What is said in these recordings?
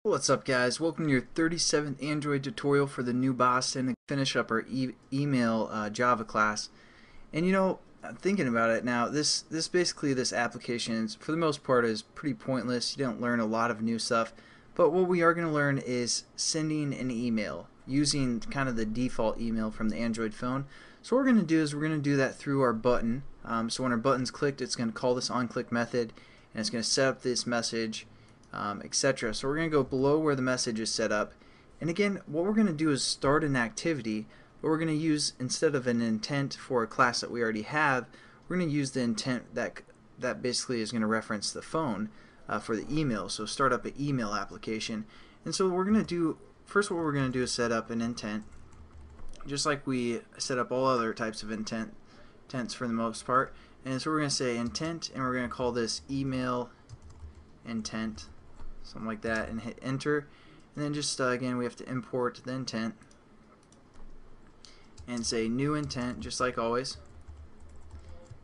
What's up, guys? Welcome to your 37th Android tutorial for the new Boston to finish up our email Java class. And I'm thinking about it now, this application is, for the most part, is pretty pointless. You don't learn a lot of new stuff, but what we are going to learn is sending an email using kind of the default email from the Android phone. So what we're going to do is we're going to do that through our button. So when our button's clicked, it's going to call this onClick method, and it's going to set up this message, etc. So we're going to go below where the message is set up, and again what we're going to do is start an activity, but we're going to use, instead of an intent for a class that we already have, we're going to use the intent that basically is going to reference the phone for the email. So start up an email application. And so what we're going to do first, what we're going to do is set up an intent, just like we set up all other types of intents for the most part. And so we're going to say intent, and we're going to call this email intent, something like that, and hit enter. And then just again we have to import the intent and say new intent, just like always.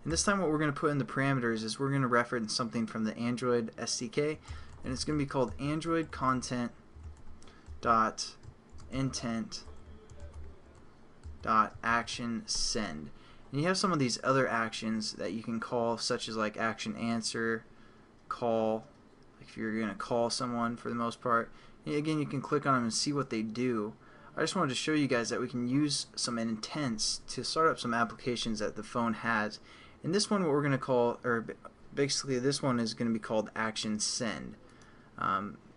And this time what we're going to put in the parameters is we're going to reference something from the Android SDK, and it's going to be called Android content dot intent dot action send. And you have some of these other actions that you can call, such as like action answer, call, if you're going to call someone for the most part. And again, you can click on them and see what they do. I just wanted to show you guys that we can use some intents to start up some applications that the phone has. And this one, what we're going to call, or basically this one is going to be called action send.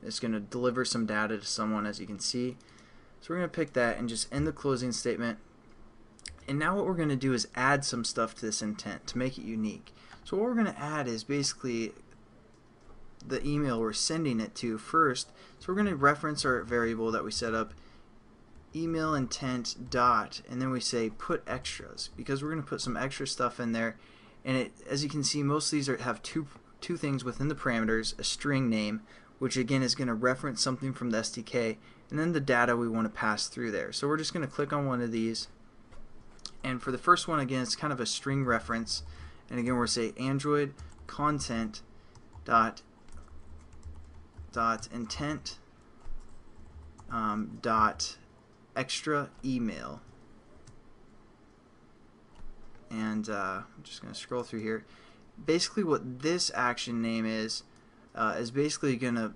It's going to deliver some data to someone, as you can see. So we're going to pick that and just end the closing statement. And now what we're going to do is add some stuff to this intent to make it unique. So what we're going to add is basically the email we're sending it to first. So we're going to reference our variable that we set up, email intent dot, and then we say put extras, because we're going to put some extra stuff in there. And as you can see, most of these have two things within the parameters: a string name, which again is going to reference something from the SDK, and then the data we want to pass through there. So we're just going to click on one of these, and for the first one, again, it's kind of a string reference, and again we're say Android content dot intent dot extra email. And I'm just going to scroll through here. Basically what this action name is basically going to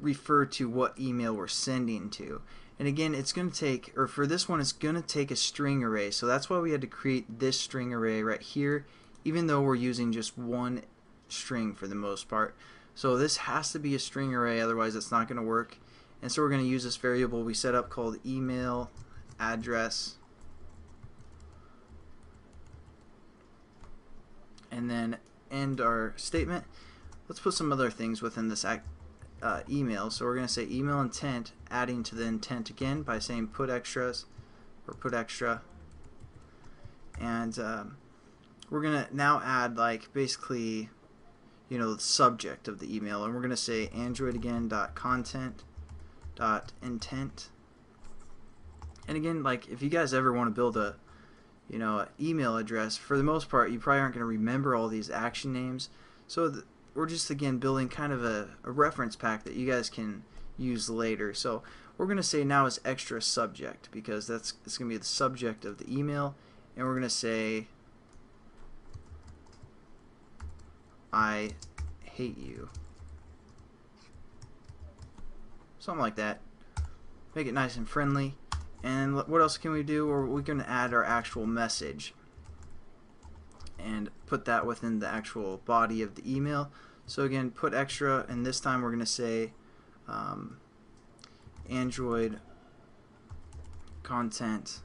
refer to what email we're sending to. And again, it's going to take, or for this one, it's going to take a string array. So that's why we had to create this string array right here, even though we're using just one string for the most part. So this has to be a string array, otherwise it's not going to work. And so we're going to use this variable we set up called email address, and then end our statement. Let's put some other things within this email. So we're going to say email intent, adding to the intent again by saying PutExtras or PutExtra. And we're going to now add, like, basically, the subject of the email, and we're going to say Android again dot content dot intent. And again, like, if you guys ever want to build a an email address, for the most part you probably aren't going to remember all these action names, so we're just again building kind of a reference pack that you guys can use later. So we're going to say now is extra subject, because it's going to be the subject of the email, and we're going to say I hate you, something like that. Make it nice and friendly. And what else can we do? Or we can add our actual message and put that within the actual body of the email. So again, put extra, and this time we're going to say Android content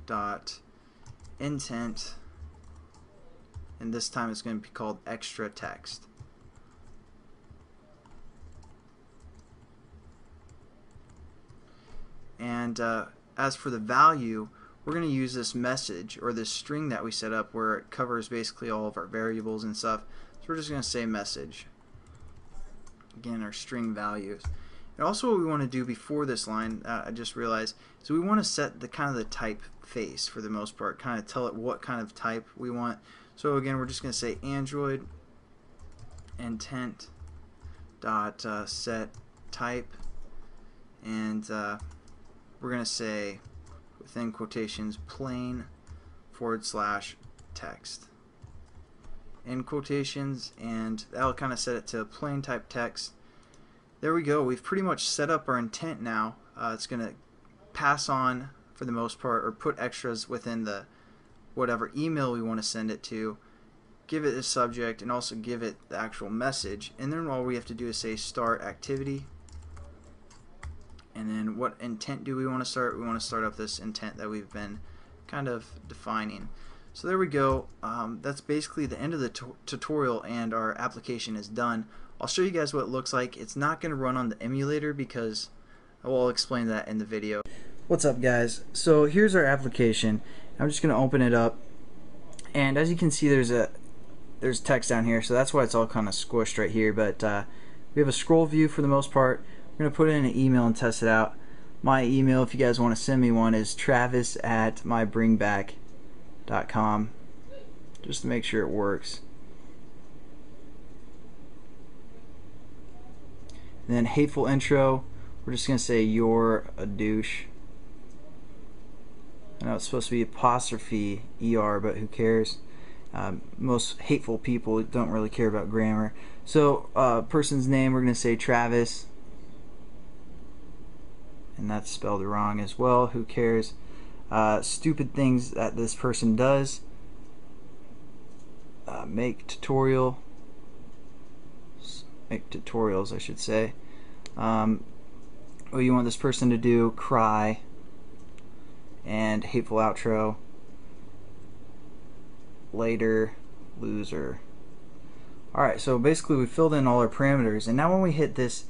dot intent, and this time it's going to be called extra text. And as for the value, we're going to use this message, or this string that we set up, where it covers basically all of our variables and stuff. So we're just going to say message, again our string values. And also what we want to do before this line, I just realized, so we want to set the kind of the typeface for the most part, kind of tell it what kind of type we want. So again, we're just going to say Android intent dot set type and we're going to say within quotations plain /text in quotations, and that'll kind of set it to plain type text. There we go. We've pretty much set up our intent now. It's going to pass on, for the most part, or put extras within the whatever email we want to send it to, give it a subject, and also give it the actual message. And then all we have to do is say start activity. And then what intent do we want to start? We want to start up this intent that we've been kind of defining. So there we go. That's basically the end of the tutorial, and our application is done. I'll show you guys what it looks like. It's not going to run on the emulator because I'll explain that in the video. What's up, guys? So here's our application. I'm just going to open it up, and as you can see, there's text down here, so that's why it's all kind of squished right here. But we have a scroll view for the most part. We're going to put in an email and test it out. My email, if you guys want to send me one, is travis@mybringback.com, just to make sure it works. And then hateful intro, we're just going to say you're a douche. I know it's supposed to be apostrophe ER, but who cares? Most hateful people don't really care about grammar. So person's name, we're going to say Travis, and that's spelled wrong as well. Who cares? Stupid things that this person does. Make tutorials, I should say. What you want this person to do: cry. And hateful outro, later, loser. Alright, so basically we filled in all our parameters, and now when we hit this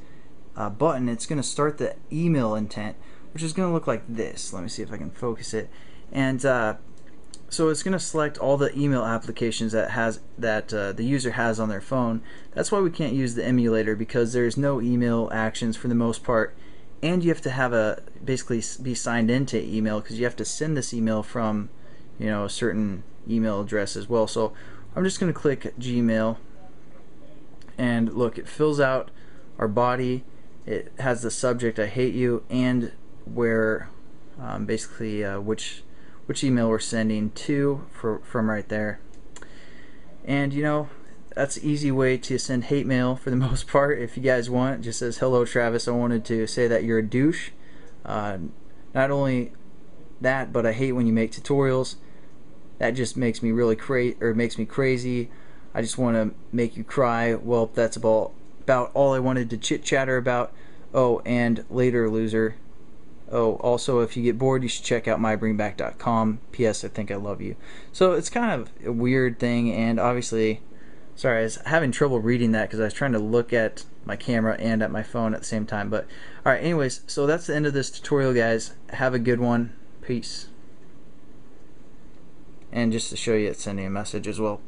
button, it's going to start the email intent, which is going to look like this. Let me see if I can focus it. And so it's going to select all the email applications that the user has on their phone. That's why we can't use the emulator, because there's no email actions for the most part. And you have to have basically be signed into email, because you have to send this email from, a certain email address as well. So I'm just going to click Gmail, and look, it fills out our body. It has the subject, I hate you, and where basically which email we're sending to from right there. And that's an easy way to send hate mail for the most part. If you guys want, it just says, hello Travis, I wanted to say that you're a douche. Not only that, but I hate when you make tutorials. That just makes me really crazy. I just want to make you cry. Well, that's about all I wanted to chit chatter about. Oh, and later, loser. Oh, also, if you get bored, you should check out mybringback.com. P.S. I think I love you. So it's kind of a weird thing, and obviously, sorry, I was having trouble reading that because I was trying to look at my camera and at my phone at the same time. But alright, anyways, so that's the end of this tutorial, guys. Have a good one. Peace. And just to show you, it's sending a message as well.